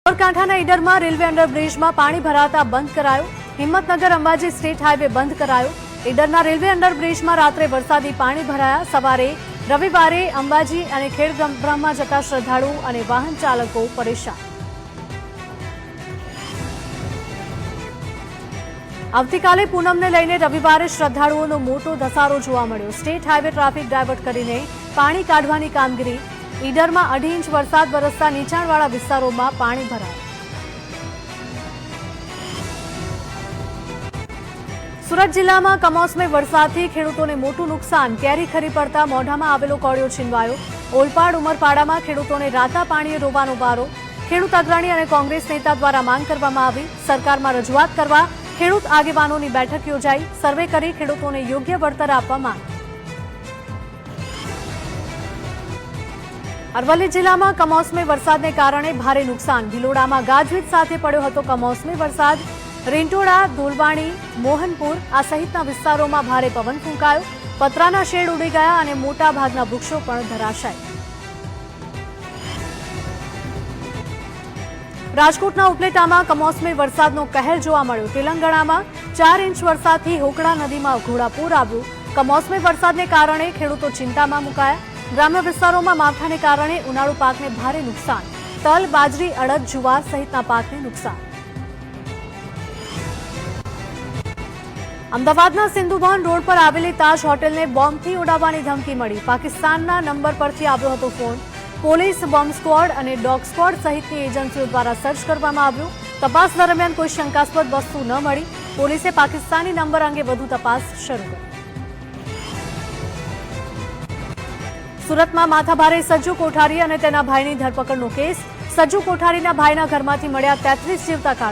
સાબરકાંઠાના ઈડરમાં રેલવે અંડરબ્રિજમાં પાણી ભરાતા બંધ કરાયો। હિંમતનગર અંબાજી સ્ટેટ હાઈવે બંધ કરાયો। ઈડરના રેલવે અંડરબ્રિજમાં રાત્રે વરસાદી પાણી ભરાયા। સવારે રવિવારે અંબાજી અને ખેડબ્રહ્મા જતા શ્રદ્ધાળુઓ અને વાહન ચાલકો પરેશાન। આવતીકાલે પૂનમને લઈને રવિવારે શ્રદ્ધાળુઓનો મોટો ધસારો જોવા મળ્યો। સ્ટેટ હાઈવે ટ્રાફિક ડાયવર્ટ કરીને પાણી કાઢવાની કામગીરી। ઈડરમાં 2.5 ઇંચ વરસાદ વરસતા નીચાણવાળા વિસ્તારોમાં પાણી ભરાયા। સુરત જિલ્લામાં કમોસમી વરસાદથી ખેડૂતોને મોટું નુકસાન। કેરી ખરી પડતા મોઢામાં આવેલો કોળિયો છીનવાયો। ઓલપાડ ઉમરપાડામાં ખેડૂતોને રાતા પાણીએ રોવાનો વારો। ખેડૂત અગ્રણી અને કોંગ્રેસ નેતા દ્વારા માંગ કરવામાં આવી। સરકારમાં રજૂઆત કરવા ખેડૂત આગેવાનોની બેઠક યોજાઈ। સર્વે કરી ખેડૂતોને યોગ્ય વળતર આપવા માંગ। અરવલ્લી જિલ્લામાં કમોસમી વરસાદને કારણે ભારે નુકસાન। ભિલોડામાં ગાજવીજ સાથે પડ્યો હતો કમોસમી વરસાદ। રીંટોડા, ધોલવાણી, મોહનપુર આ સહિતના વિસ્તારોમાં ભારે પવન ફૂંકાયો। પતરાના શેડ ઉડી ગયા અને મોટા ભાગના વૃક્ષો પણ ધરાશાયી। રાજકોટના ઉપલેટામાં કમોસમી વરસાદનો કહેર જોવા મળ્યો। તેલંગાણામાં 4 ઇંચ વરસાદથી હોકળા નદીમાં ઘોડાપૂર આવ્યું। કમોસમી વરસાદને કારણે ખેડૂતો ચિંતામાં મુકાયા। ગ્રામ્ય વિસ્તારોમાં માવઠાને કારણે ઉનાળુ પાકને ભારે નુકસાન। તલ, બાજરી, અડદ, જુવાર સહિતના પાકને નુકસાન। અમદાવાદના સિંધુભવન રોડ પર આવેલી તાજ હોટેલને બોમ્બથી ઉડાવવાની ધમકી મળી। પાકિસ્તાનના નંબર પરથી આવ્યો હતો ફોન। પોલીસ, બોમ્બ સ્ક્વોડ અને ડોગ સ્ક્વોડ સહિતની એજન્સીઓ દ્વારા સર્ચ કરવામાં આવ્યું। તપાસ દરમિયાન કોઈ શંકાસ્પદ વસ્તુ ન મળી। પોલીસે પાકિસ્તાની નંબર અંગે વધુ તપાસ શરૂ કરી। સુરતમાં માથાભારે સજ્જુ કોઠારી અને તેના ભાઈની ધરપકડનો કેસ। સજ્જુ કોઠારીના ભાઈના ઘરમાંથી મળ્યા 33 જીવતા કારતૂસ।